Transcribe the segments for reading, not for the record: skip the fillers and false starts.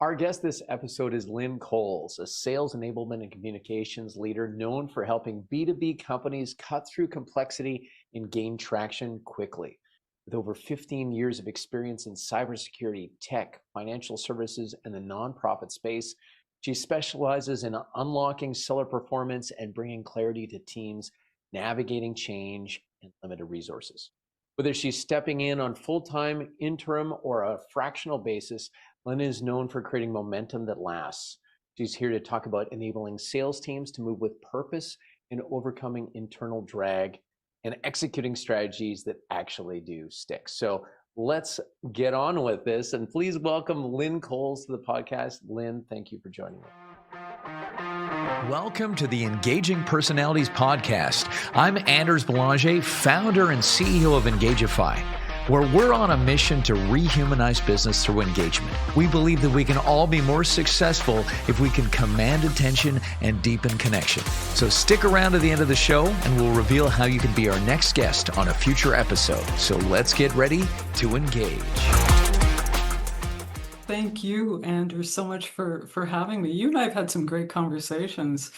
Our guest this episode is Lynn Coles, a sales enablement and communications leader known for helping B2B companies cut through complexity and gain traction quickly. With over 15 years of experience in cybersecurity, tech, financial services, and the nonprofit space, she specializes in unlocking seller performance and bringing clarity to teams navigating change and limited resources. Whether she's stepping in on full-time, interim, or a fractional basis, Lynn is known for creating momentum that lasts. She's here to talk about enabling sales teams to move with purpose and overcoming internal drag and executing strategies that actually do stick. So let's get on with this. And please welcome Lynn Coles to the podcast. Lynn, thank you for joining me. Welcome to the Engaging Personalities Podcast. I'm Anders Belanger, founder and CEO of Engagify, where we're on a mission to rehumanize business through engagement. We believe that we can all be more successful if we can command attention and deepen connection. So stick around to the end of the show and we'll reveal how you can be our next guest on a future episode. So let's get ready to engage. Thank you, Anders, so much for having me. You and I have had some great conversations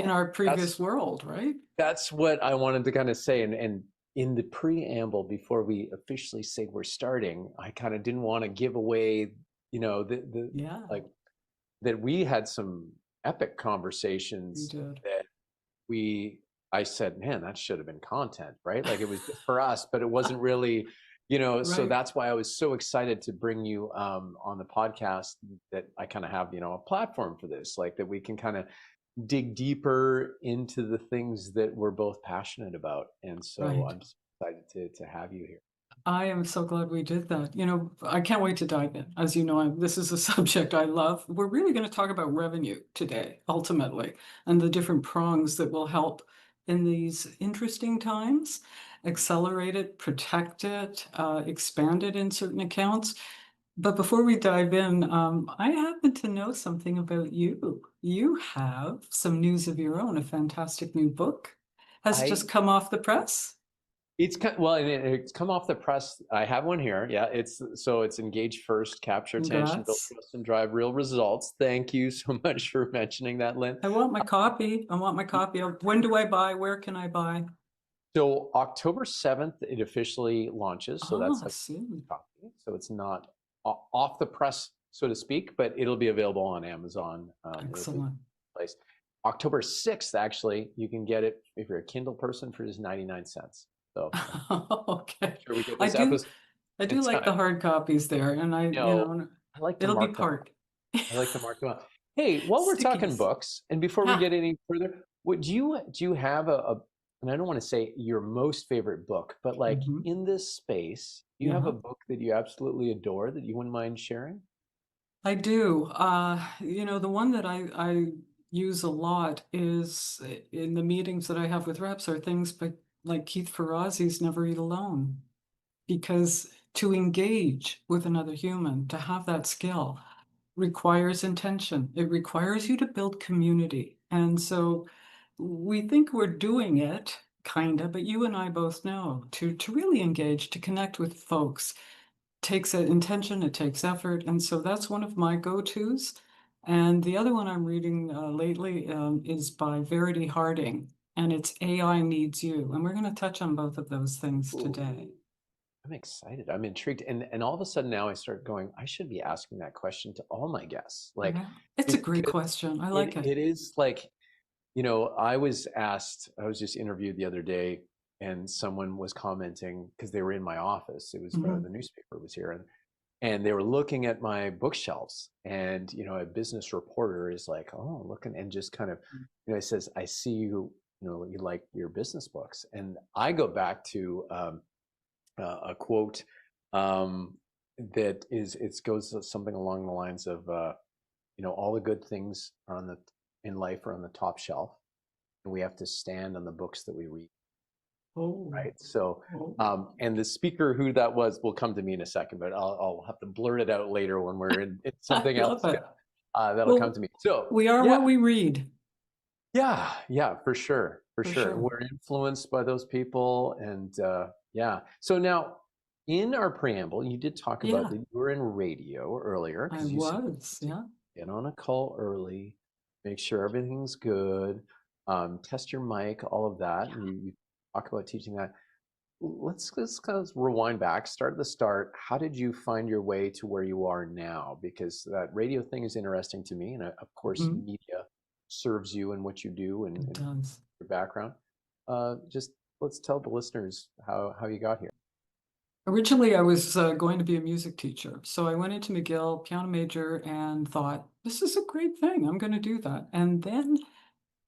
in our previous world, right? That's what I wanted to kind of say. And in the preamble, before we officially say we're starting, I kind of didn't want to give away, like that we had some epic conversations that I said, man, that should have been content, right? Like it was for us, but it wasn't really, Right. So that's why I was so excited to bring you on the podcast, that I kind of have, a platform for this, like that we can kind of dig deeper into the things that we're both passionate about. And so I'm so excited to have you here. I am so glad we did that. I can't wait to dive in. As you know, this is a subject I love. We're really going to talk about revenue today, ultimately, and the different prongs that will help in these interesting times, accelerate it, protect it, expand it in certain accounts. But before we dive in, I happen to know something about you. You have some news of your own. A fantastic new book has just come off the press. It's come off the press. I have one here. Yeah, it's Engage First, Capture Attention, Build Trust, and Drive Real Results. Thank you so much for mentioning that, Lynn. I want my copy. When do I buy? Where can I buy? So October 7th, it officially launches. So that's a copy. So it's not off the press, so to speak, but it'll be available on Amazon. Excellent. Place. October 6th, actually, you can get it if you're a Kindle person for just 99 cents. So okay. Sure we get I this do like the hard copies there, and I like to it'll be mark part. I like to mark them up. Hey, while we're talking books, and before we get any further, do you have and I don't want to say your most favorite book, but like in this space, do you have a book that you absolutely adore that you wouldn't mind sharing? I do. The one that I use a lot is in the meetings that I have with reps are things like Keith Ferrazzi's Never Eat Alone. Because to engage with another human, to have that skill, requires intention. It requires you to build community. And so we think we're doing it, kind of, but you and I both know to really engage, to connect with folks, takes intention, it takes effort. And so that's one of my go-tos. And the other one I'm reading lately is by Verity Harding, and it's AI Needs You. And we're going to touch on both of those things today. I'm excited. I'm intrigued. And all of a sudden now I start going, I should be asking that question to all my guests. Like, it's a great question. I like it. It is like, I was just interviewed the other day, and someone was commenting because they were in my office. It was the newspaper was here, and they were looking at my bookshelves, and a business reporter is like, oh, looking, and just kind of, it says, I see you, you like your business books. And I go back to a quote that goes something along the lines of, all the good things in life are on the top shelf, and we have to stand on the books that we read. Oh. Right. So, and the speaker who that was will come to me in a second, but I'll have to blurt it out later when we're in something else. That'll come to me. So we are what we read. Yeah, for sure. We're influenced by those people, and so now in our preamble, you did talk about Yeah, that you were in radio earlier I because you said was. to Yeah. get on a call early, make sure everything's good, test your mic, all of that. And you talk about teaching that. Let's kind of rewind back, start at the start. How did you find your way to where you are now? Because that radio thing is interesting to me, and of course, Mhm. media serves you in what you do It and does. your background. Just let's tell the listeners how you got here. Originally, I was going to be a music teacher. So I went into McGill, piano major, and thought, this is a great thing. I'm going to do that. And then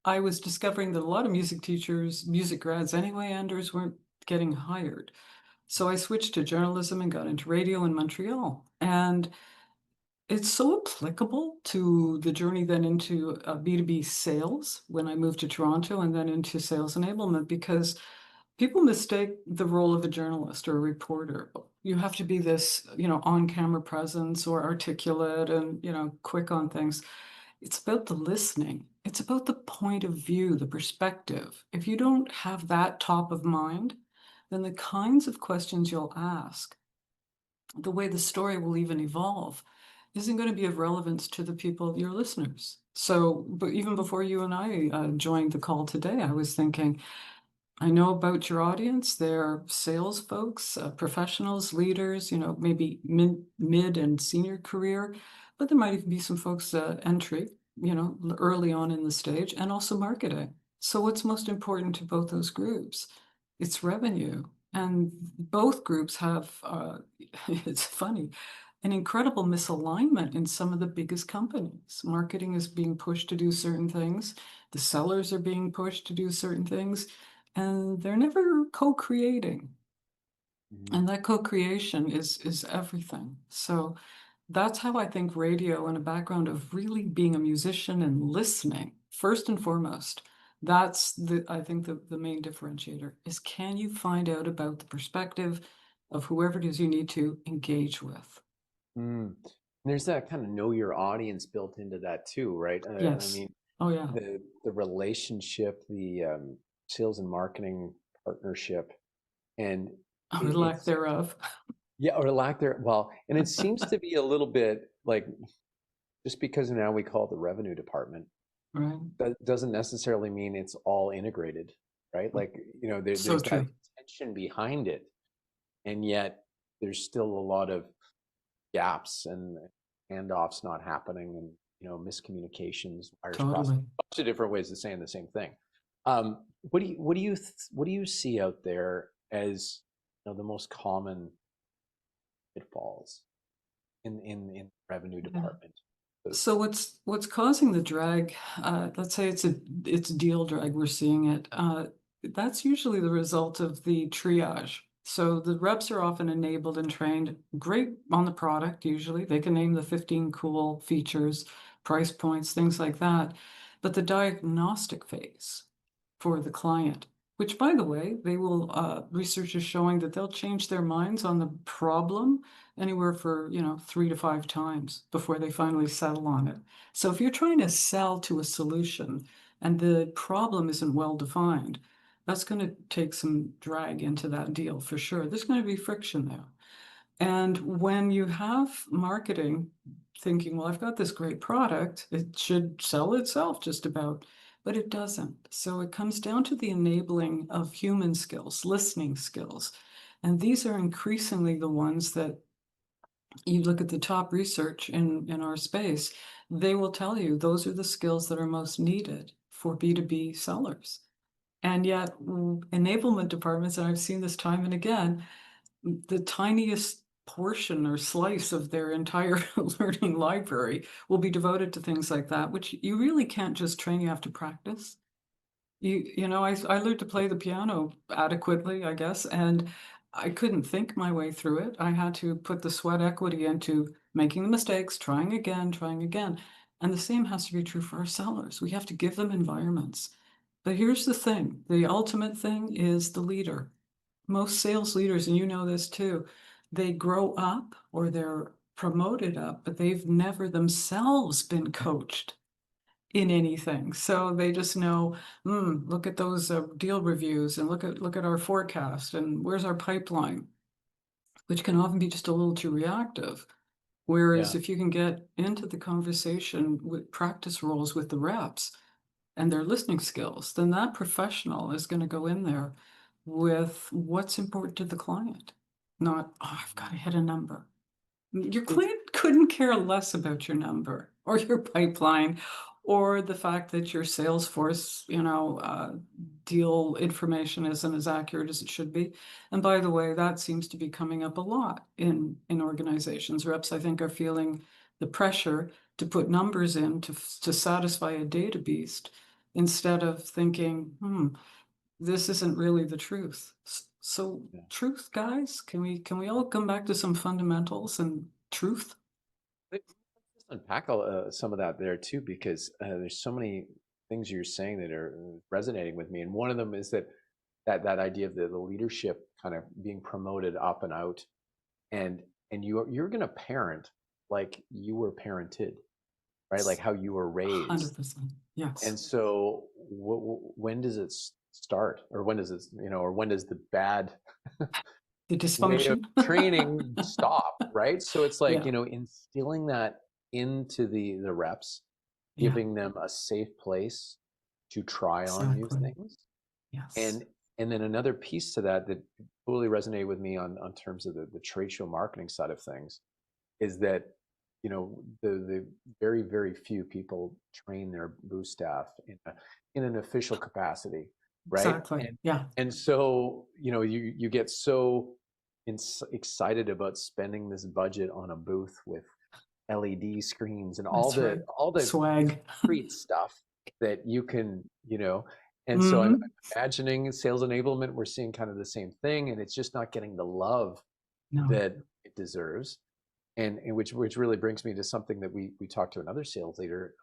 I was discovering that a lot of music teachers, music grads anyway, Anders, weren't getting hired. So I switched to journalism and got into radio in Montreal. And it's so applicable to the journey then into B2B sales when I moved to Toronto and then into sales enablement because people mistake the role of a journalist or a reporter. You have to be this, on-camera presence or articulate and, quick on things. It's about the listening. It's about the point of view, the perspective. If you don't have that top of mind, then the kinds of questions you'll ask, the way the story will even evolve, isn't going to be of relevance to the people, your listeners. So, but even before you and I joined the call today, I was thinking, I know about your audience. They're sales folks, professionals, leaders, maybe mid and senior career, but there might even be some folks entry, early on in the stage, and also marketing. So what's most important to both those groups? It's revenue. And both groups have, it's funny, an incredible misalignment in some of the biggest companies. Marketing is being pushed to do certain things. The sellers are being pushed to do certain things and they're never co-creating, Mhm. and that co-creation is everything. So that's how I think radio and a background of really being a musician and listening first and foremost, that's the I think the main differentiator is, can you find out about the perspective of whoever it is you need to engage with? Mm. There's that kind of know your audience built into that too, right? I Yes. mean, Oh yeah. the relationship, the sales and marketing partnership, and Or lack it's thereof. yeah, or lack there. Well, and it seems to be a little bit like just because now we call it the revenue department, Right. that doesn't necessarily mean it's all integrated, right? Like, So there's that true. intention behind it, and yet there's still a lot of gaps and handoffs not happening, and miscommunications, wires crossed, Totally. a bunch of different ways of saying the same thing. What do you see out there as the most common pitfalls in revenue Yeah. department, so to So speak? what's causing the drag, let's say it's deal drag, we're seeing it. That's usually the result of the triage. So the reps are often enabled and trained great on the product, usually. They can name the 15 cool features, price points, things like that. But the diagnostic phase for the client, which by the way, they will research is showing that they'll change their minds on the problem anywhere for 3 to 5 times before they finally settle on it. So if you're trying to sell to a solution and the problem isn't well defined, that's going to take some drag into that deal for sure. There's going to be friction there. And when you have marketing thinking, well, I've got this great product, it should sell itself just about, but it doesn't. So it comes down to the enabling of human skills, listening skills. And these are increasingly the ones that you look at the top research in our space, they will tell you those are the skills that are most needed for B2B sellers. And yet, enablement departments, and I've seen this time and again, the tiniest portion or slice of their entire learning library will be devoted to things like that, which you really can't just train, you have to practice. I learned to play the piano adequately, I guess, and I couldn't think my way through it. I had to put the sweat equity into making the mistakes, trying again, trying again. And the same has to be true for our sellers. We have to give them environments. But here's the thing, the ultimate thing is the leader. Most sales leaders, and you know this too, they grow up or they're promoted up, but they've never themselves been coached in anything. So they just know, look at those deal reviews and look at our forecast and where's our pipeline. which can often be just a little too reactive. Yeah. Whereas if you can get into the conversation with practice roles with the reps and their listening skills, then that professional is going to go in there with what's important to the client, not, oh, I've got to hit a number. Your It's client couldn't care less about your number or your pipeline or the fact that your Salesforce, deal information isn't as accurate as it should be. And by the way, that seems to be coming up a lot in organizations. Reps, I think, are feeling the pressure to put numbers in to satisfy a data beast instead of thinking, this isn't really the truth. So yeah. truth, guys, can we all come back to some fundamentals and truth? Let's unpack some of that there too, because there's so many things you're saying that are resonating with me, and one of them is that idea of the leadership kind of being promoted up and out, and you're going to parent like you were parented, right? Like how you were raised. 100%. Yes. And so when does it start, or when does it, or when does the bad The way of dysfunction. training stop, right? So it's like, Yeah. instilling that into the reps, Yeah. giving them a safe place to try on new Exactly. things. Yes. And then another piece to that that totally resonated with me on terms of the trade show marketing side of things is that, the very, very few people train their booth staff in an official capacity, right? Exactly. And Yeah. and so, you get so excited about spending this budget on a booth with LED screens and all That's the right. all the Swag. discrete stuff that you can, and so I'm Hmm. imagining sales enablement, we're seeing kind of the same thing, and it's just not getting the love No. that it deserves. And which really brings me to something that we talked to another sales leader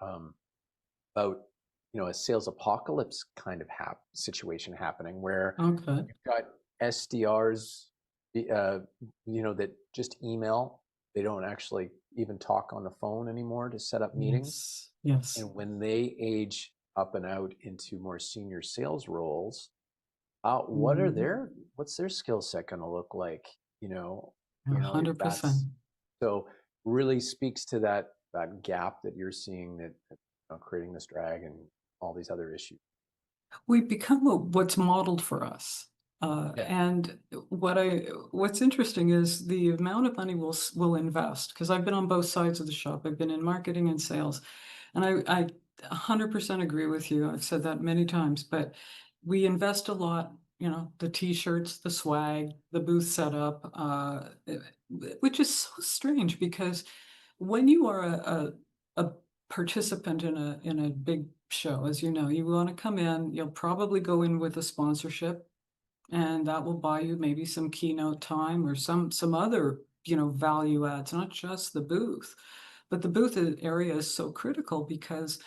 about, a sales apocalypse kind of situation happening where Okay. you've got SDRs, uh, that just email. They don't actually even talk on the phone anymore to set up meetings. Yes. Yes. And when they age up and out into more senior sales roles, Mhm. what's their skill set going to look like? You know, if 100%. that's so really speaks to that gap that you're seeing, that creating this drag and all these other issues. We become what's modeled for us. Yeah. And what's interesting is the amount of money we'll invest, because I've been on both sides of the shop. I've been in marketing and sales, and I 100% agree with you. I've said that many times, but we invest a lot, the t-shirts, the swag, the booth setup, which is so strange because when you are a participant in a big show, as you know, you want to come in, you'll probably go in with a sponsorship, and that will buy you maybe some keynote time or some other, value adds, not just the booth. But the booth area is so critical because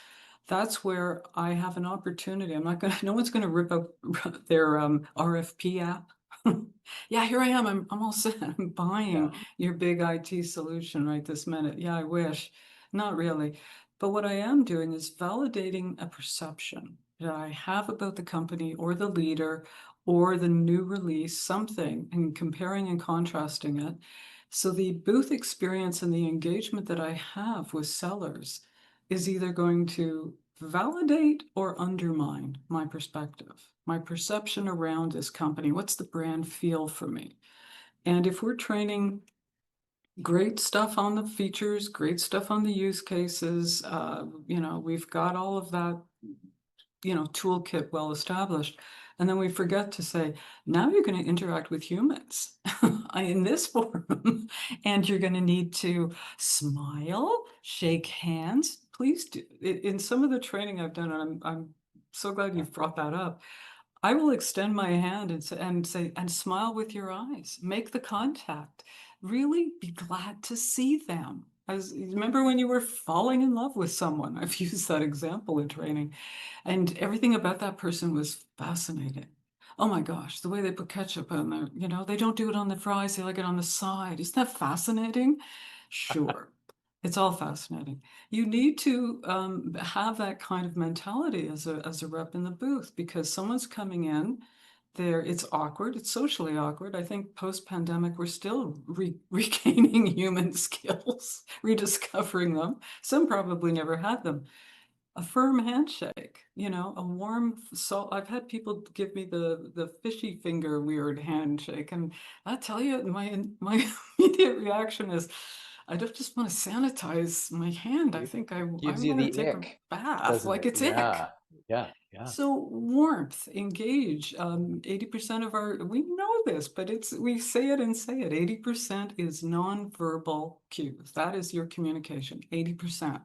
that's where I have an opportunity. I'm not gonna, no one's gonna rip up their RFP app. Yeah, here I am. I'm all set. I'm Yeah. buying your big IT solution right this minute. Yeah, I wish. Not really. But what I am doing is validating a perception that I have about the company or the leader or the new release, something, and comparing and contrasting it. So the booth experience and the engagement that I have with sellers is either going to validate or undermine my perspective, my perception around this company. What's the brand feel for me? And if we're training great stuff on the features, great stuff on the use cases, we've got all of that, toolkit well established. And then we forget to say, now you're going to interact with humans in this forum, and you're going to need to smile, shake hands. Please do. In some of the training I've done, and I'm so glad Yeah. you've brought that up. I will extend my hand and say, and smile with your eyes, make the contact, really be glad to see them. As remember when you were falling in love with someone? I've used that example in training, and everything about that person was fascinating. Oh my gosh, the way they put ketchup on there, they don't do it on the fries, they like it on the side. Isn't that fascinating? Sure. It's all fascinating. You need to have that kind of mentality as a rep in the booth because someone's coming in, it's awkward. It's socially awkward. I think post-pandemic, we're still regaining human skills, rediscovering them. Some probably never had them. A firm handshake, a warm so I've had people give me the fishy finger weird handshake, and I tell you, my immediate reaction is, I don't just want to sanitize my hand. I It think I gives you want to the take a ick, bath, doesn't like it? it's ick. Yeah, yeah, yeah. So warmth, engage. 80% of we know this, but we say it and say it. 80% is nonverbal cues. That is your communication. 80%.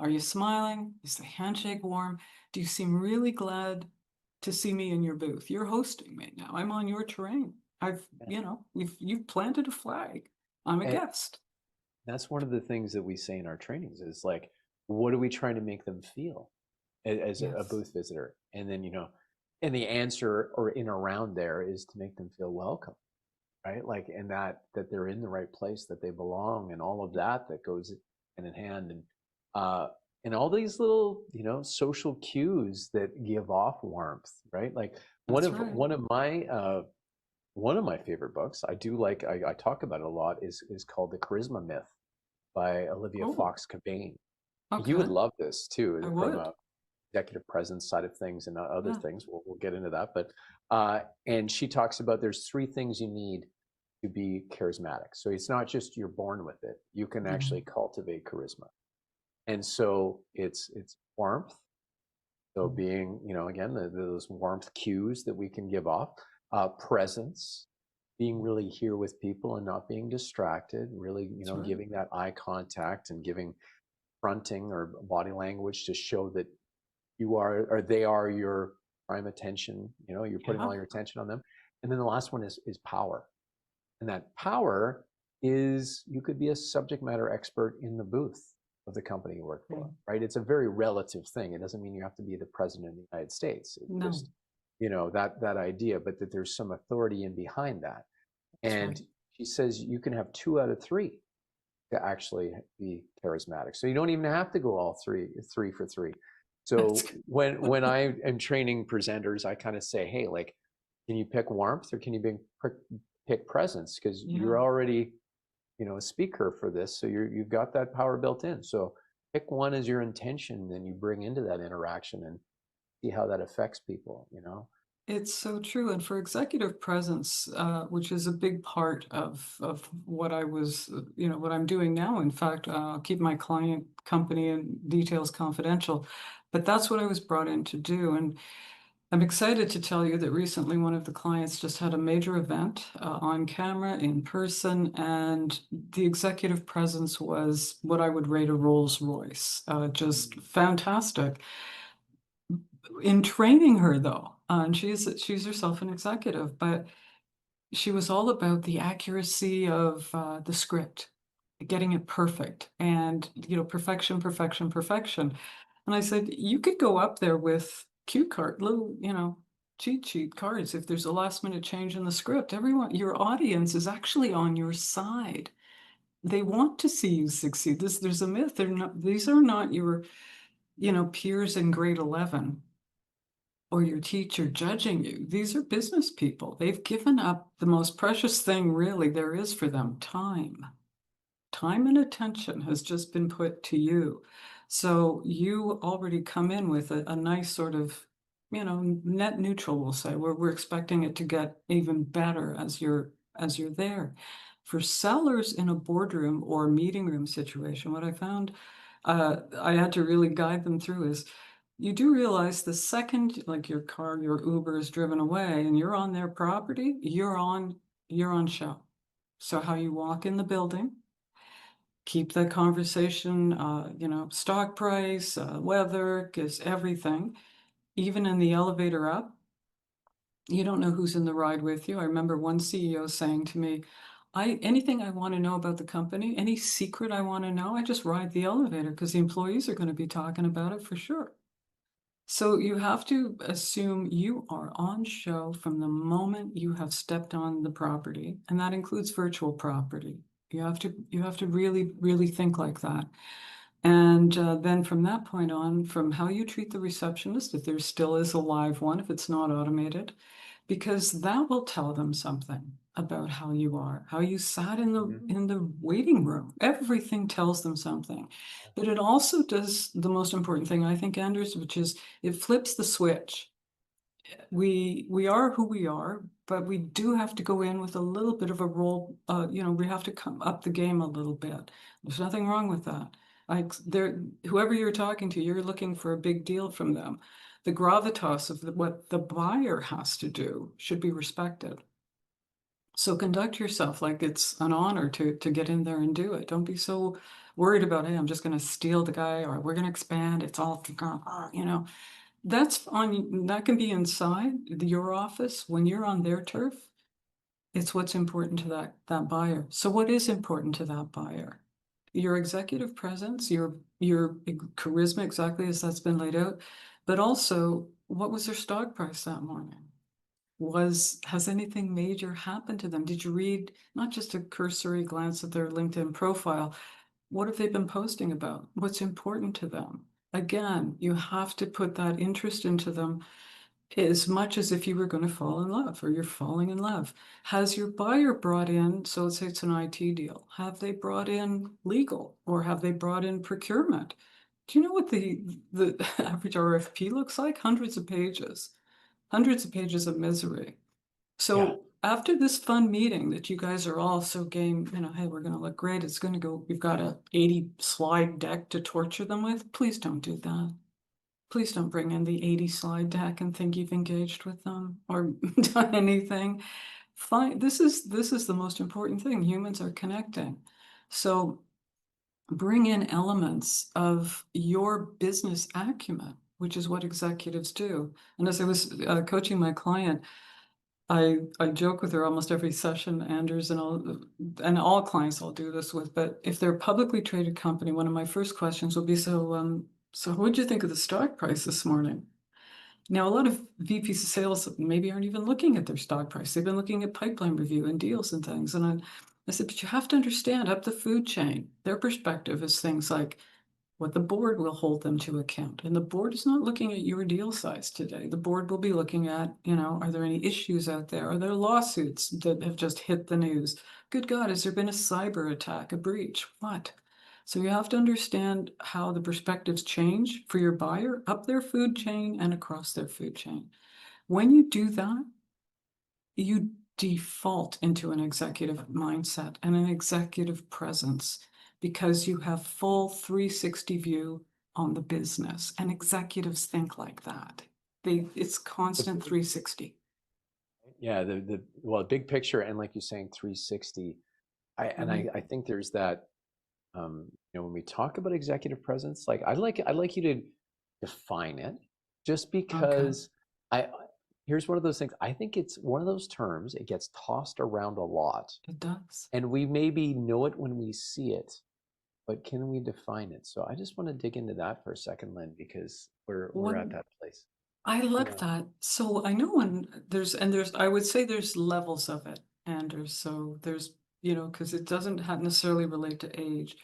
Are you smiling? Is the handshake warm? Do you seem really glad to see me in your booth? You're hosting me now. I'm on your terrain. You've planted a flag. I'm a And guest. that's one of the things that we say in our trainings is like, what are we trying to make them feel as a Yes, booth visitor? And then, and the answer or in around there is to make them feel welcome, right? Like, and that they're in the right place, that they belong, and all of that goes hand in hand. Uh, and all these little, social cues that give off warmth, right? Like one that's of right. one of my one of my favorite books, I do like, I talk about it a lot, is called The Charisma Myth by Olivia Oh, Fox Cabane. You would okay. love this I too, from would. a executive presence side of things and other Yeah. things. We'll get into that. But and she talks about there's three things you need to be charismatic. So it's not just you're born with it. You can No, actually cultivate charisma. And so it's warmth. So being, again, those warmth cues that we can give off, presence, being really here with people and not being distracted, really, that's right. giving that eye contact and giving fronting or body language to show that you are or they are your prime attention. You're putting Yeah. all your attention on them. And then the last one is power. And that power is you could be a subject matter expert in the booth of the company you work for, Mm. right? It's a very relative thing. It doesn't mean you have to be the president of the United States. It's No, just, that idea, but that there's some authority in behind that. that's right. And she says you can have 2 out of 3 to actually be charismatic. So you don't even have to go all three for three. That's So good. when I am training presenters, I kind of say, hey, like, can you pick warmth or can you pick presence? Because Yeah. you're already, a speaker for this, so you've got that power built in. So pick one as your intention, then you bring into that interaction and see how that affects people. It's so true. And for executive presence, which is a big part of what I was, what I'm doing now. In fact, I'll keep my client company and details confidential, but that's what I was brought in to do. And I'm excited to tell you that recently one of the clients just had a major event on camera, in person, and the executive presence was what I would rate a Rolls Royce. Just fantastic. In training her, though, and she's herself an executive, but she was all about the accuracy of the script, getting it perfect, and perfection, perfection, perfection. And I said, you could go up there with cue card, little, cheat sheet cards. If there's a last minute change in the script, everyone, your audience is actually on your side. They want to see you succeed. There's a myth. These are not your, peers in grade 11 or your teacher judging you. These are business people. They've given up the most precious thing really there is for them, time. Time and attention has just been put to you. So you already come in with a nice sort of, net neutral, we'll say, where we're expecting it to get even better as you're there. For sellers in a boardroom or meeting room situation, what I found I had to really guide them through is you do realize the second like your car, your Uber is driven away and you're on their property, you're on show. So how you walk in the building, keep the conversation, stock price, weather, gives everything. Even in the elevator up, you don't know who's in the ride with you. I remember one CEO saying to me, anything I want to know about the company, any secret I want to know, I just ride the elevator because the employees are going to be talking about it for sure. So you have to assume you are on show from the moment you have stepped on the property, and that includes virtual property. You have to really, really think like that. And then from that point on, from how you treat the receptionist, if there still is a live one, if it's not automated, because that will tell them something about how you are, how you sat in the Mhm. waiting room. Everything tells them something. But it also does the most important thing, I think, Anders, which is it flips the switch. We are who we are, but we do have to go in with a little bit of a role. We have to come up the game a little bit. There's nothing wrong with that. Like whoever you're talking to, you're looking for a big deal from them. The gravitas of what the buyer has to do should be respected. So conduct yourself like it's an honor to get in there and do it. Don't be so worried about, hey, I'm just going to steal the guy, or we're going to expand. It's all, that's on, that can be inside your office. When you're on their turf, it's what's important to that buyer. So what is important to that buyer? Your executive presence, your charisma, exactly as that's been laid out, but also what was their stock price that morning? Has anything major happened to them? Did you read not just a cursory glance at their LinkedIn profile? What have they been posting about? What's important to them? Again, you have to put that interest into them as much as if you were going to fall in love or you're falling in love. Has your buyer brought in, so let's say it's an IT deal, have they brought in legal or have they brought in procurement? Do you know what the average RFP looks like? Hundreds of pages of misery. Yeah. So after this fun meeting that you guys are all so game, hey, we're going to look great. It's going to go, we've got a 80 slide deck to torture them with. Please don't do that. Please don't bring in the 80 slide deck and think you've engaged with them or done anything. Fine. This is the most important thing. Humans are connecting. So bring in elements of your business acumen, which is what executives do. And as I was coaching my client, I joke with her almost every session, Anders, and all clients I'll do this with. But if they're a publicly traded company, one of my first questions will be, so what'd you think of the stock price this morning? Now, a lot of VPs of sales maybe aren't even looking at their stock price. They've been looking at pipeline review and deals and things. And I said, but you have to understand up the food chain, their perspective is things like what the board will hold them to account. And the board is not looking at your deal size today. The board will be looking at, are there any issues out there? Are there lawsuits that have just hit the news? Good God, has there been a cyber attack, a breach? What? So you have to understand how the perspectives change for your buyer up their food chain and across their food chain. When you do that, you default into an executive mindset and an executive presence because you have full 360 view on the business, and executives think like that. It's constant 360. Yeah, the big picture, and like you're saying, 360. I think there's that, when we talk about executive presence, like I'd like you to define it, just Okay, because I here's one of those things. I think it's one of those terms, it gets tossed around a lot, it does. and we maybe know it when we see it, but can we define it? So I just want to dig into that for a second, Lynn, because we're at When that place. I love Yeah. that. So I know when there's I would say there's levels of it, Anders. So there's, because it doesn't necessarily relate to age,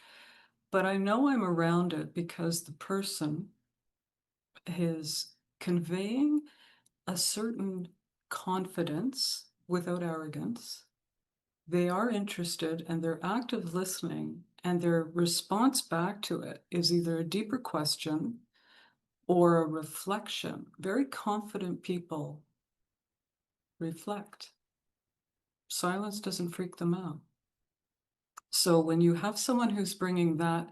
but I know I'm around it because the person is conveying a certain confidence without arrogance. They are interested and they're active listening, and their response back to it is either a deeper question or a reflection. Very confident people reflect. Silence doesn't freak them out. So when you have someone who's bringing that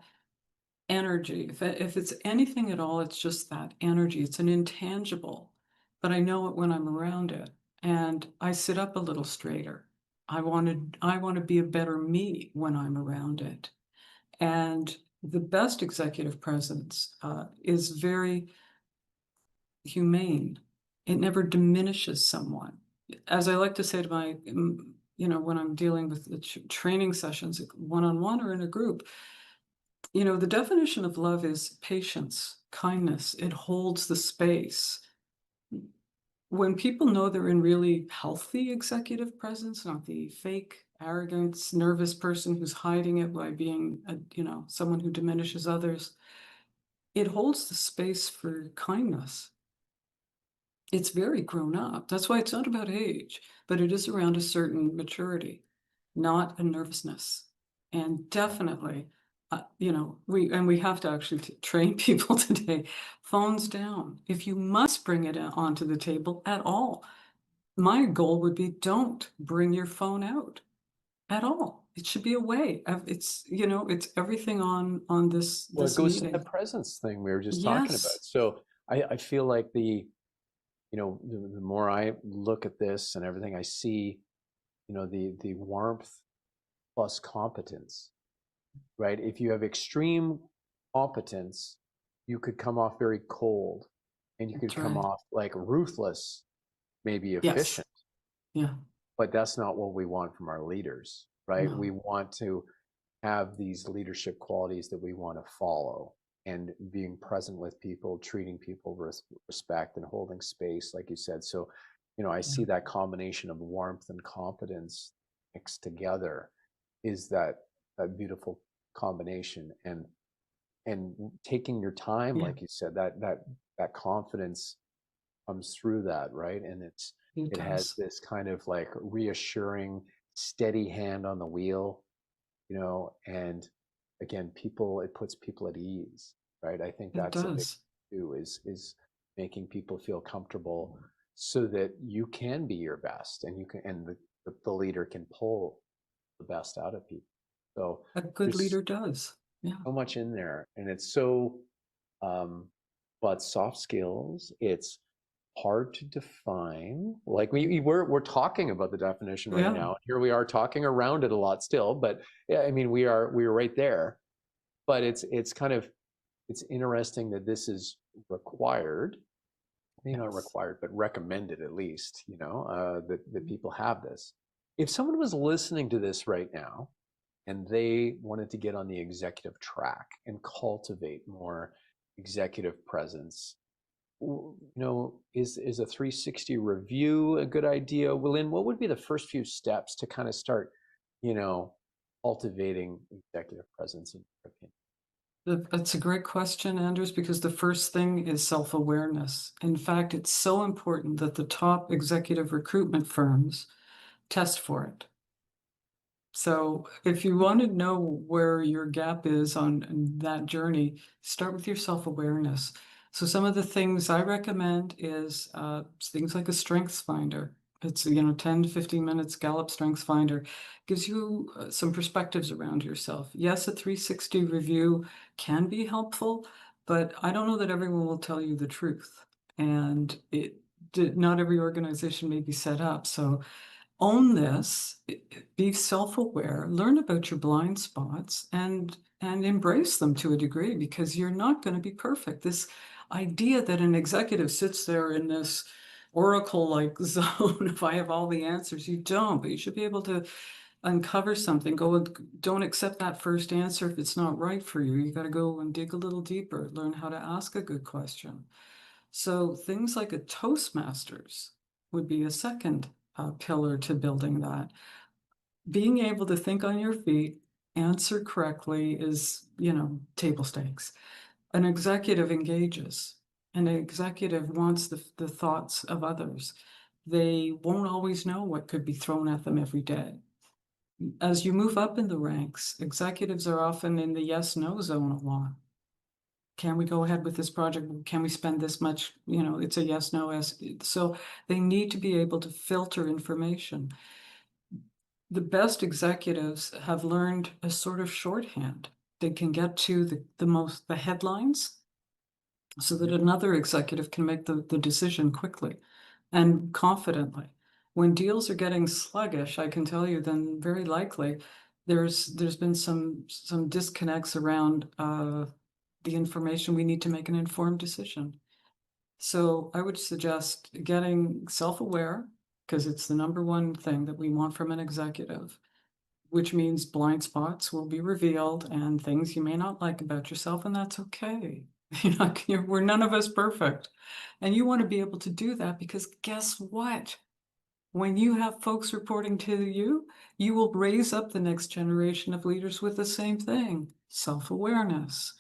energy, if it's anything at all, it's just that energy. It's an intangible, but I know it when I'm around it, and I sit up a little straighter. I want to be a better me when I'm around it. And the best executive presence is very humane. It never diminishes someone. As I like to say to my, when I'm dealing with the training sessions, one-on-one or in a group, the definition of love is patience, kindness. It holds the space. When people know they're in really healthy executive presence, not the fake arrogance, nervous person who's hiding it by being, someone who diminishes others, it holds the space for kindness. It's very grown up. That's why it's not about age, but it is around a certain maturity, not a nervousness. And definitely, we have to actually train people today. Phones down. If you must bring it onto the table at all, my goal would be don't bring your phone out at all. It should be away. It's everything on this Well, it this goes to meeting. that presence thing we were just talking about. Yes, So I feel like the more I look at this and everything, I see, the warmth plus competence, right? If you have extreme competence, you could come off very cold and you could that's come right. off like ruthless, maybe Yes. efficient, Yeah. but that's not what we want from our leaders, right? We No. want to have these leadership qualities that we want to follow, and being present with people, treating people with respect and holding space, like you said. So, I Yeah. see that combination of warmth and competence mixed together is that beautiful combination. And taking your time, Yeah. like you said, that confidence comes through that, right? And It it has does. this kind of like reassuring, steady hand on the wheel, and again, it puts people at ease, right? I think It that's a big does. too, is making people feel comfortable so that you can be your best, and the leader can pull the best out of people. So A good there's leader does. Yeah. so much in there, and it's so um but soft skills, it's hard to define. Like we're talking about the definition right Yeah. now. Here we are talking around it a lot still, but yeah, I mean we're right there. But it's interesting that this is required, maybe not Yes. required, but recommended at least, that people have this. If someone was listening to this right now and they wanted to get on the executive track and cultivate more executive presence, is a 360 review a good idea? Well, Lynn, what would be the first few steps to kind of start, you know, cultivating executive presence in your opinion? That's a great question, Anders, because the first thing is self-awareness. In fact, it's so important that the top executive recruitment firms test for it. So if you want to know where your gap is on that journey, start with your self-awareness. So some of the things I recommend is things like a strengths finder. It's 10 to 15 minutes Gallup Strengths Finder. Gives you some perspectives around yourself. Yes, a 360 review can be helpful, but I don't know that everyone will tell you the truth. And not every organization may be set up. So own this, be self-aware, learn about your blind spots, and embrace them to a degree, because you're not going to be perfect. This idea that an executive sits there in this oracle-like zone, if I have all the answers, you don't, but you should be able to uncover something. Don't accept that first answer if it's not right for you. You got to go and dig a little deeper, learn how to ask a good question. So things like a Toastmasters would be a second pillar to building that. Being able to think on your feet, answer correctly is, table stakes. An executive engages. An executive wants the thoughts of others. They won't always know what could be thrown at them every day. As you move up in the ranks, executives are often in the yes/no zone a lot. Can we go ahead with this project? Can we spend this much? It's a yes, no, yes. So they need to be able to filter information. The best executives have learned a sort of shorthand. They can get to the headlines so that Mhm. another executive can make the decision quickly and confidently. When deals are getting sluggish, I can tell you, then very likely there's been some disconnects around the information we need to make an informed decision. So I would suggest getting self-aware, because it's the number one thing that we want from an executive, which means blind spots will be revealed and things you may not like about yourself, and that's okay. We're none of us perfect. And you want to be able to do that, because guess what? When you have folks reporting to you, you will raise up the next generation of leaders with the same thing, self-awareness.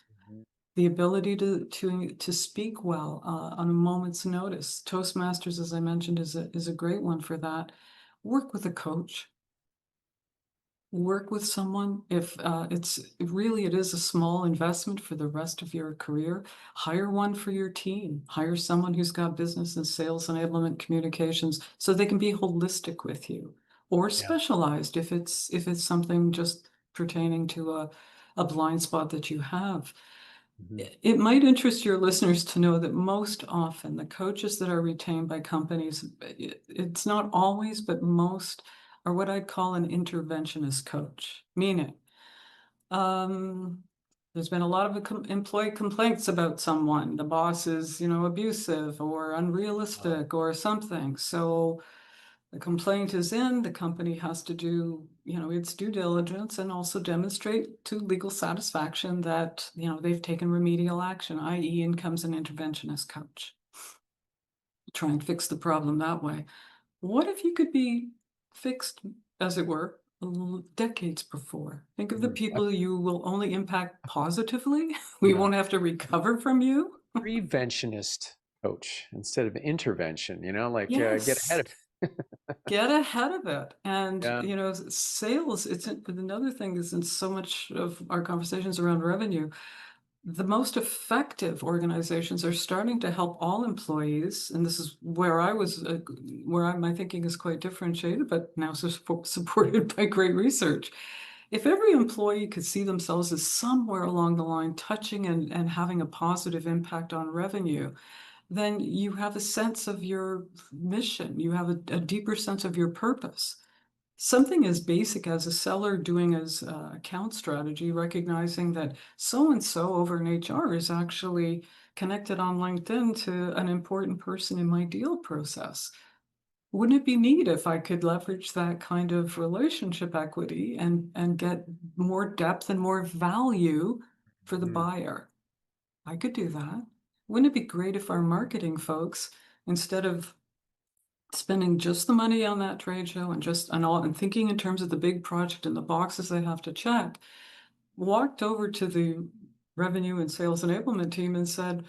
the ability to speak well on a moment's notice. Toastmasters, as I mentioned, is a great one for that. Work with a coach. Work with someone if it is a small investment for the rest of your career. Hire one for your team. Hire someone who's got business and sales enablement communications so they can be holistic with you, or Yeah. specialized if it's something just pertaining to a blind spot that you have. Mhm. It might interest your listeners to know that most often the coaches that are retained by companies, it's not always, but most are what I'd call an interventionist coach. Meaning, um, there's been a lot of employee complaints about someone. The boss is, abusive or Uh, unrealistic or something. So the complaint is in, the company has to do, its due diligence and also demonstrate to legal satisfaction that, they've taken remedial action, i.e. in comes an interventionist coach. Try and fix the problem that way. What if you could be fixed, as it were, decades before? Think of the a people you will only impact positively. We yeah, won't have to recover from you. preventionist coach instead of intervention, like, get ahead Yes. of it. Get ahead of it. And, Yeah. sales, another thing is in so much of our conversations around revenue, the most effective organizations are starting to help all employees. And this is where my thinking is quite differentiated, but now supported by great research. If every employee could see themselves as somewhere along the line touching and having a positive impact on revenue, then you have a sense of your mission. You have a deeper sense of your purpose. Something as basic as a seller doing his account strategy, recognizing that so and so over in HR is actually connected on LinkedIn to an important person in my deal process. Wouldn't it be neat if I could leverage that kind of relationship equity and get more depth and more value for the Mhm. buyer? I could do that. Wouldn't it be great if our marketing folks, instead of spending just the money on that trade show and thinking in terms of the big project and the boxes they have to check, walked over to the revenue and sales enablement team and said,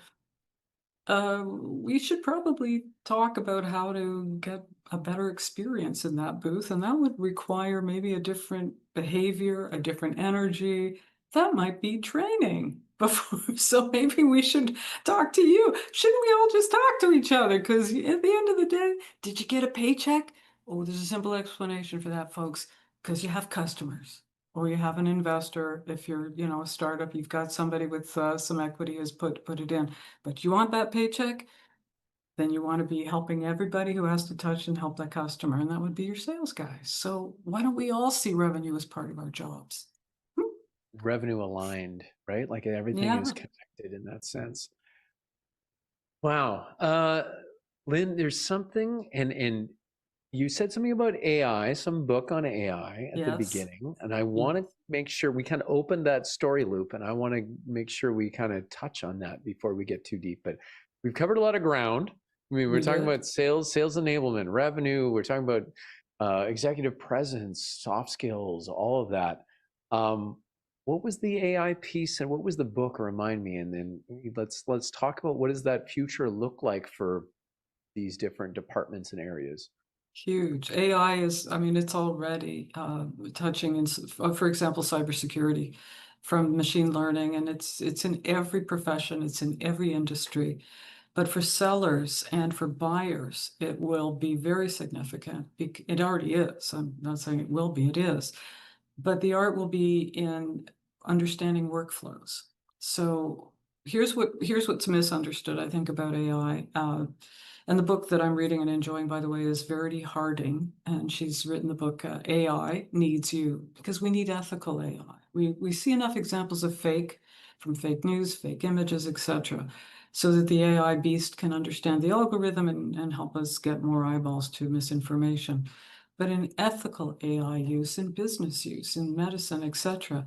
we should probably talk about how to get a better experience in that booth, and that would require maybe a different behavior, a different energy. That might be training before. So maybe we should talk to you. Shouldn't we all just talk to each other? Because at the end of the day, did you get a paycheck? Oh, there's a simple explanation for that, folks. Because you have customers, or you have an investor. If you're, a startup, you've got somebody with some equity has put it in. But you want that paycheck, then you want to be helping everybody who has to touch and help that customer, and that would be your sales guys. So why don't we all see revenue as part of our jobs? Hmm. Revenue aligned, right? Like everything is Yeah. connected in that sense. Wow. Lynn, there's something, and you said something about AI, some book on AI at the Yes. beginning, and I Yes. want to make sure we kind of open that story loop, and I want to make sure we kind of touch on that before we get too deep. But we've covered a lot of ground. I mean, we're We talking did. about sales enablement, revenue. We're talking about executive presence, soft skills, all of that. Um, what was the AI piece, and what was the book? Remind me, and then let's talk about what does that future look like for these different departments and areas. Huge. AI is, I mean, it's already touching for example, cybersecurity from machine learning, and it's in every profession, it's in every industry. But for sellers and for buyers, it will be very significant. It already is. I'm not saying it will be, it is. But the art will be in understanding workflows. So here's what's misunderstood, I think, about AI. And the book that I'm reading and enjoying, by the way, is Verity Harding, and she's written the book AI Needs You, because we need ethical AI. We see enough examples of from fake news, fake images, etc., so that the AI beast can understand the algorithm and help us get more eyeballs to misinformation. But in ethical AI use, in business use, in medicine, etc.,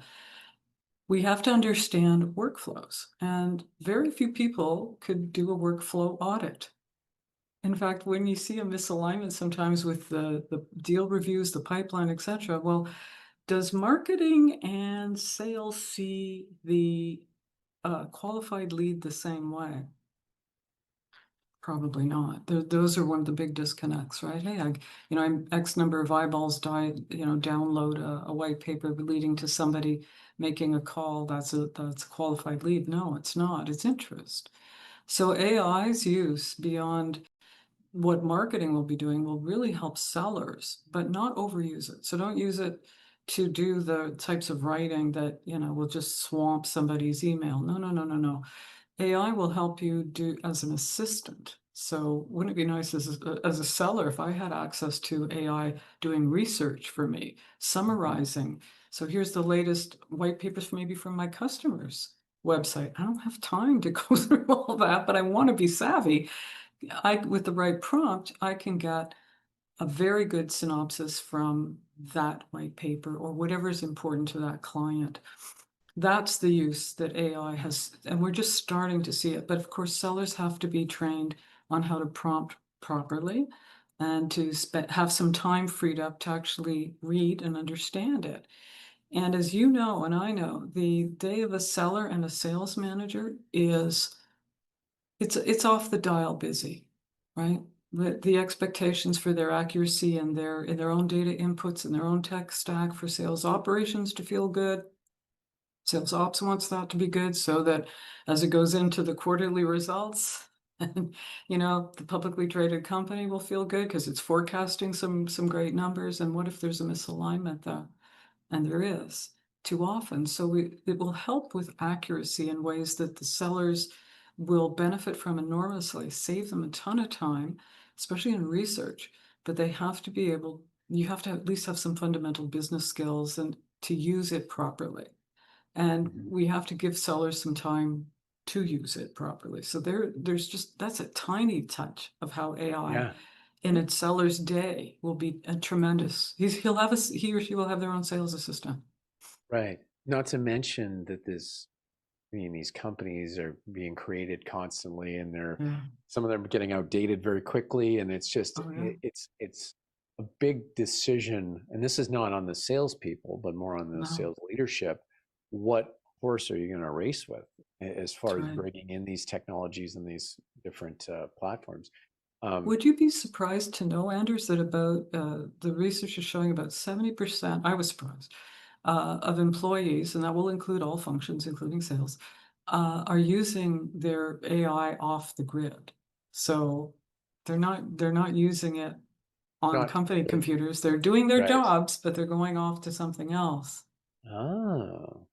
we have to understand workflows. And very few people could do a workflow audit. In fact, when you see a misalignment sometimes with the deal reviews, the pipeline, etc., well, does marketing and sales see the a qualified lead the same way? Probably not. Those are one of the big disconnects, right? Hey, I'm X number of eyeballs download a white paper leading to somebody making a call. That's a qualified lead. No, it's not. It's interest. So AI's use beyond what marketing will be doing will really help sellers, but not overuse it. So don't use it to do the types of writing that, will just swamp somebody's email. No, no, no, no, no. AI will help you do as an assistant. So wouldn't it be nice as a seller if I had access to AI doing research for me, summarizing? So here's the latest white papers maybe from my customers' website. I don't have time to go through all that, but I want to be savvy. With the right prompt, I can get a very good synopsis from that white paper or whatever is important to that client. That's the use that AI has, and we're just starting to see it. But of course, sellers have to be trained on how to prompt properly and to have some time freed up to actually read and understand it. And as you know, and I know, the day of a seller and a sales manager is it's off the dial busy, right? The expectations for their accuracy and their own data inputs and their own tech stack for sales operations to feel good. Sales ops wants that to be good so that as it goes into the quarterly results, and the publicly traded company will feel good because it's forecasting some great numbers. And what if there's a misalignment there? And there is too often. So it will help with accuracy in ways that the sellers will benefit from enormously, save them a ton of time, especially in research. But you have to at least have some fundamental business skills and to use it properly. And Mhm. we have to give sellers some time to use it properly. So that's a tiny touch of how AI Yeah. in its seller's day will be a tremendous. He or she will have their own sales assistant. Right. Not to mention that these companies are being created constantly, and Yeah. some of them are getting outdated very quickly, and it's just Oh yeah. it's a big decision. And this is not on the salespeople, but more on the No, sales leadership. What horse are you going to race with as that's far as right. bringing in these technologies and these different platforms? Um, Would you be surprised to know, Anders, that about the research is showing about 70%, I was surprised, of employees, and that will include all functions, including sales, are using their AI off the grid. So they're not using it on not company computers. They're doing their right. jobs, but they're going off to something else. Oh,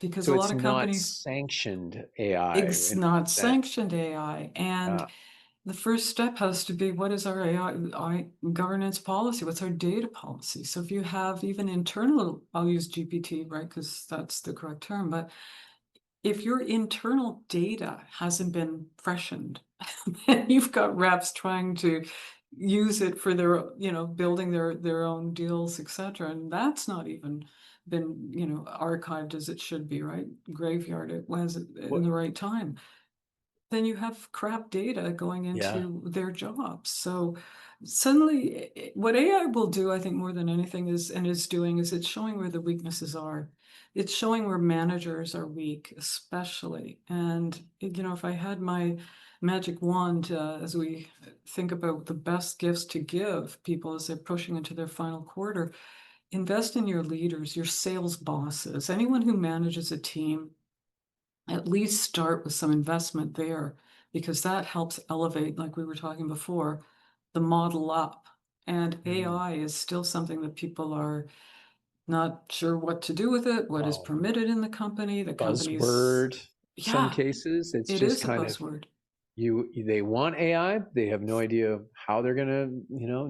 Because so a lot it's of not companies, sanctioned AI it's in not that. sanctioned AI. And Uh, the first step has to be, what is our AI governance policy? What's our data policy? So if you have even internal, I'll use GPT, right? Because that's the correct term. But if your internal data hasn't been freshened, and you've got reps trying to use it for their, building their own deals, etc., and that's not even been, archived as it should be, right? Graveyard it was in what? the right time, then you have crap data going Yeah. into their jobs. So suddenly, what AI will do, I think, more than anything is doing is it's showing where the weaknesses are. It's showing where managers are weak, especially. And, if I had my magic wand, as we think about the best gifts to give people as they're pushing into their final quarter, invest in your leaders, your sales bosses, anyone who manages a team. At least start with some investment there, because that helps elevate, like we were talking before, the model up. And Mhm. AI is still something that people are not sure what to do with it, what is Well, permitted in the company. The company's, buzzword. Some yeah, cases, it's it just is a kind of buzzword. they want AI. They have no idea how they're gonna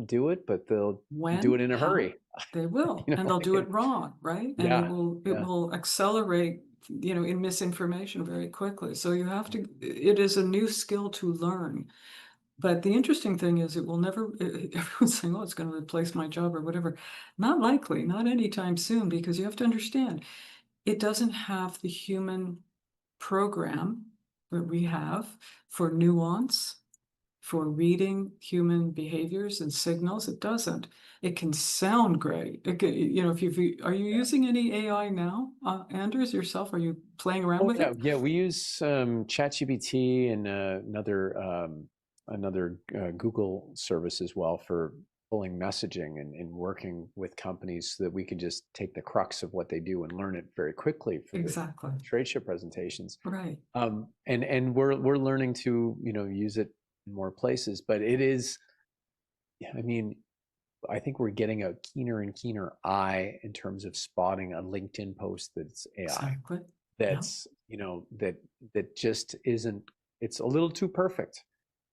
do it, but they'll do it When, in a how, hurry. they will, and they'll Like do it wrong, right? And it yeah, will it yeah. will accelerate, in misinformation very quickly. So it is a new skill to learn. But the interesting thing is it will never, everyone's saying, oh, it's going to replace my job or whatever. Not likely, not anytime soon, because you have to understand, it doesn't have the human program that we have for nuance, for reading human behaviors and signals. It doesn't. It can sound great. If are you Yeah. using any AI now, Anders, yourself? Are you playing around Oh with yeah, it? yeah. We use ChatGPT and another Google service as well for pulling messaging and working with companies so that we can just take the crux of what they do and learn it very quickly for the Exactly. trade show presentations. Right. And we're learning to use it in more places, but it is, yeah, I mean, I think we're getting a keener and keener eye in terms of spotting a LinkedIn post that's AI. Exactly. Yeah. That's that just isn't. It's a little too perfect.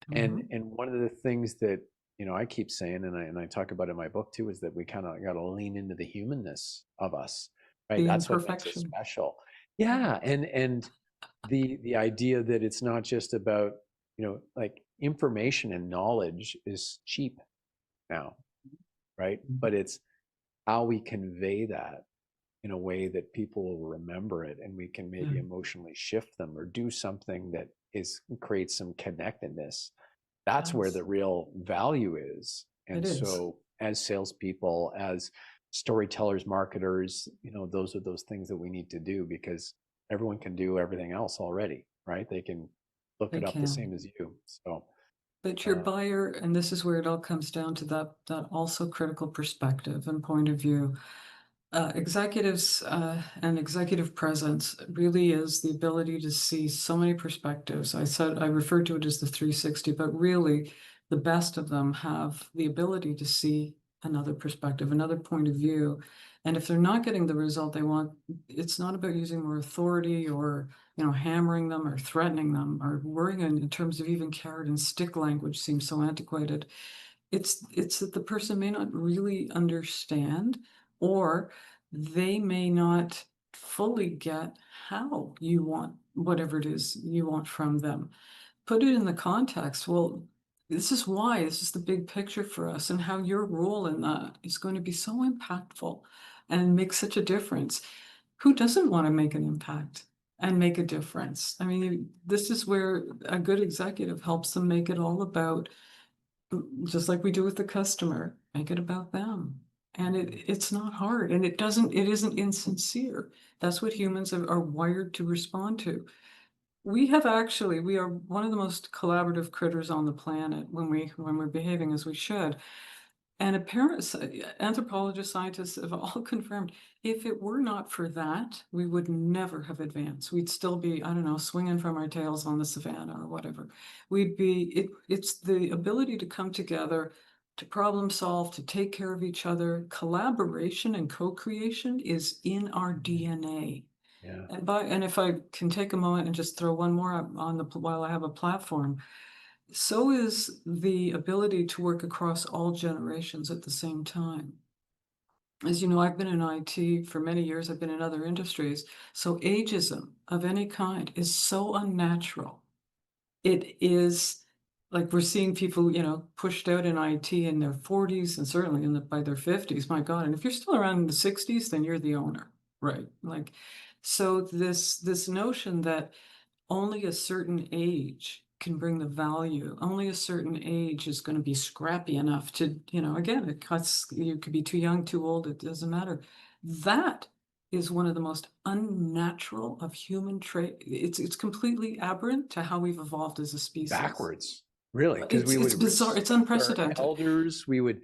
Mhm. And one of the things that I keep saying, and I talk about in my book too, is that we kind of got to lean into the humanness of us, right? The That's what makes us imperfection. special. Yeah. Yeah, and the idea that it's not just about like information and knowledge is cheap now, right? Mhm. But it's how we convey that in a way that people will remember it, and we can Yeah. maybe emotionally shift them or do something that is creates some connectedness. That's where Yes, the real value is. it And is. so as salespeople, as storytellers, marketers, those are those things that we need to do, because everyone can do everything else already, right? They can look They it up the can. same as you. So But your uh, buyer, and this is where it all comes down to that also critical perspective and point of view. Executives and executive presence really is the ability to see so many perspectives. I referred to it as the 360, but really the best of them have the ability to see another perspective, another point of view. And if they're not getting the result they want, it's not about using more authority or hammering them or threatening them or worrying in terms of even carrot and stick language seems so antiquated. It's that the person may not really understand, or they may not fully get how you want whatever it is you want from them. Put it in the context. Well, this is the big picture for us, and how your role in that is going to be so impactful and make such a difference. Who doesn't want to make an impact and make a difference? I mean, this is where a good executive helps them make it all about, just like we do with the customer, make it about them. And it's not hard, and it isn't insincere. That's what humans are wired to respond to. We are one of the most collaborative critters on the planet when we're behaving as we should. And anthropologists, scientists have all confirmed, if it were not for that, we would never have advanced. We'd still be, I don't know, swinging from our tails on the savannah or whatever. It's the ability to come together, to problem solve, to take care of each other. Collaboration and co-creation is in our DNA. yeah, And if I can take a moment and just throw one more up while I have a platform, so is the ability to work across all generations at the same time. As you know, I've been in IT for many years, I've been in other industries. So ageism of any kind is so unnatural. It is like we're seeing people, pushed out in IT in their 40s and certainly by their 50s. My God. And if you're still around in the 60s, then you're the owner, right? Like, so this notion that only a certain age can bring the value. Only a certain age is going to be scrappy enough to, again, it cuts, you could be too young, too old, it doesn't matter. That is one of the most unnatural of human trait. It's completely aberrant to how we've evolved as a species. backwards, really, because we It's would bizarre, it's respect our unprecedented. elders. The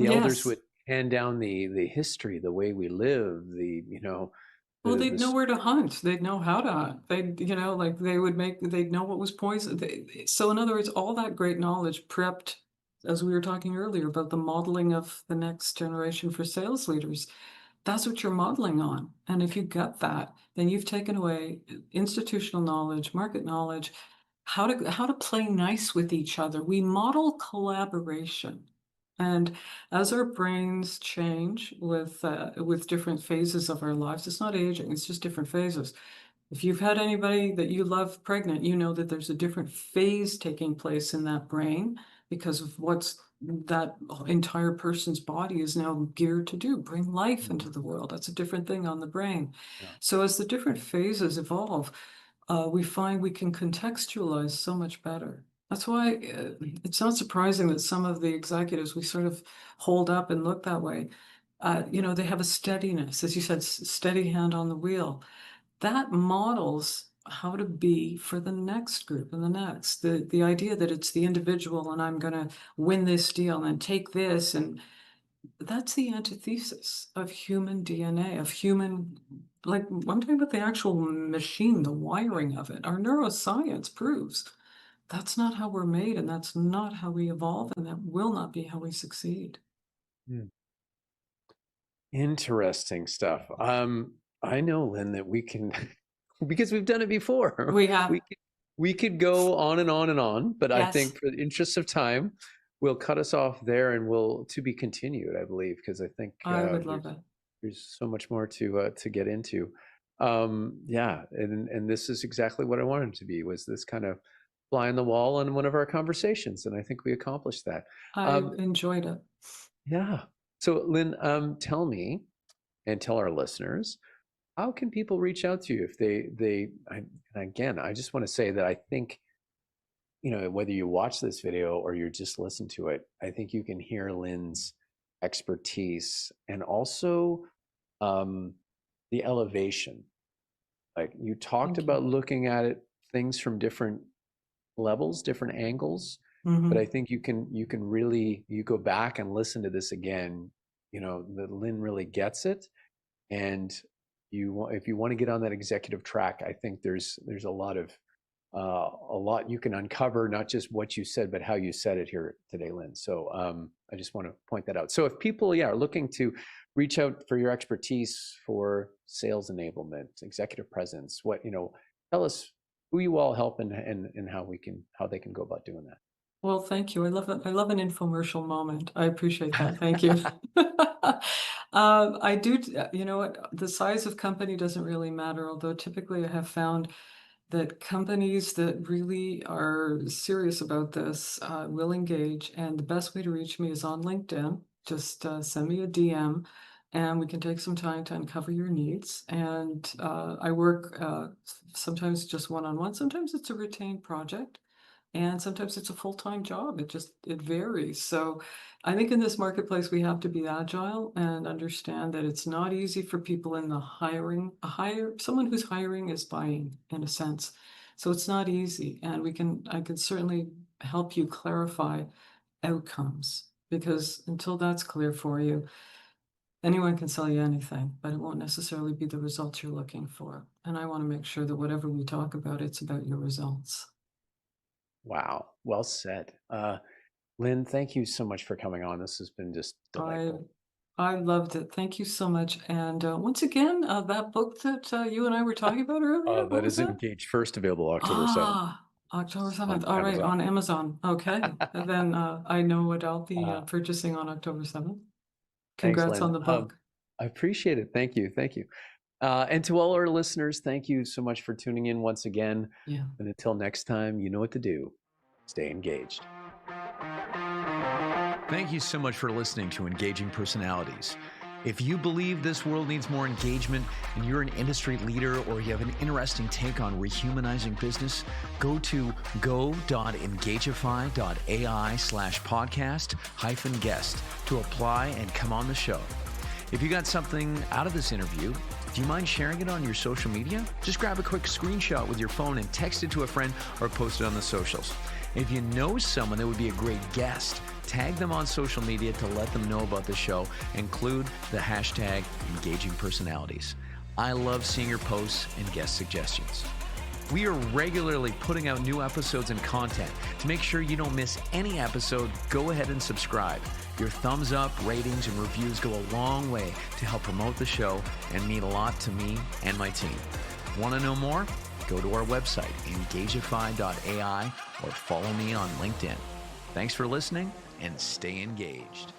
elders Yes. would hand down the history, the way we live, Well, the they'd know where to hunt. They'd know how to hunt. Like they'd know what was poison. So in other words, all that great knowledge prepped, as we were talking earlier about the modeling of the next generation for sales leaders, that's what you're modeling on. And if you get that, then you've taken away institutional knowledge, market knowledge, how to play nice with each other. We model collaboration. And as our brains change with different phases of our lives, it's not aging, it's just different phases. If you've had anybody that you love pregnant, you know that there's a different phase taking place in that brain because of what's that entire person's body is now geared to do, bring life into the world. That's a different thing on the brain. yeah. So as the different phases evolve, we find we can contextualize so much better. That's why it's not surprising that some of the executives we sort of hold up and look that way. They have a steadiness, as you said, steady hand on the wheel. That models how to be for the next group and the next. The idea that it's the individual and I'm going to win this deal and take this, and that's the antithesis of human DNA, of human, like I'm talking about the actual machine, the wiring of it. Our neuroscience proves that's not how we're made, and that's not how we evolve, and that will not be how we succeed. Hmm. Interesting stuff. I know, Lynn, that we can, because we've done it before. We have, We could go on and on and on, but I yes, think for the interest of time, we'll cut us off there, and we'll to be continued, I believe, because I think I would love it. there's so much more to get into. Yeah, and this is exactly what I wanted it to be, was this kind of fly on the wall on one of our conversations, and I think we accomplished that. I Um, enjoyed it. yeah. So, Lynn, tell me and tell our listeners, how can people reach out to you if and again, I just want to say that I think, whether you watch this video or you just listen to it, I think you can hear Lynn's expertise and also um, the elevation. Like, you talked Thank you. about looking at it, things from different levels, different angles, but I Hmm. think you can really, you go back and listen to this again, that Lynn really gets it. And if you want to get on that executive track, I think there's a lot you can uncover, not just what you said, but how you said it here today, Lynn. So I just want to point that out. So if people, are looking to reach out for your expertise for sales enablement, executive presence, tell us who you all help, and how they can go about doing Well, thank you. I love it. I love an infomercial moment. I appreciate that. Thank you. that. I do, you know what, the size of company doesn't really matter, although typically I have found that companies that really are serious about this will engage. And the best way to reach me is on LinkedIn. Just send me a DM and we can take some time to uncover your needs. And I work sometimes just one-on-one, sometimes it's a retained project. And sometimes it's a full-time job. It varies. So I think in this marketplace, we have to be agile and understand that it's not easy for people in the hiring. Someone who's hiring is buying in a sense. So it's not easy. And I can certainly help you clarify outcomes, because until that's clear for you, anyone can sell you anything, but it won't necessarily be the results you're looking for. And I want to make sure that whatever we talk about, it's about your results. Wow, well said. Lynn, thank you so much for coming on. This has been just I delightful. I loved it. Thank you so much. And once again, that book that you and I were talking about earlier, what That was is that? Engaged, first available October 7th October on 7th. All right, Amazon. on Amazon. Okay. And then I know what I'll be Uh, purchasing on October 7th. Thanks, Congrats Lynn. on the book. I appreciate it. Thank you. Thank you. And to all our listeners, thank you so much for tuning in once again. Yeah. And until next time, you know what to do. Stay engaged. Thank you so much for listening to Engaging Personalities. If you believe this world needs more engagement and you're an industry leader or you have an interesting take on rehumanizing business, go to go.engagify.ai/podcast-guest to apply and come on the show. If you got something out of this interview, do you mind sharing it on your social media? Just grab a quick screenshot with your phone and text it to a friend or post it on the socials. If you know someone that would be a great guest, tag them on social media to let them know about the show. Include the hashtag Engaging Personalities. I love seeing your posts and guest suggestions. We are regularly putting out new episodes and content. To make sure you don't miss any episode, go ahead and subscribe. Your thumbs up, ratings, and reviews go a long way to help promote the show and mean a lot to me and my team. Want to know more? Go to our website, engagify.ai, or follow me on LinkedIn. Thanks for listening and stay engaged.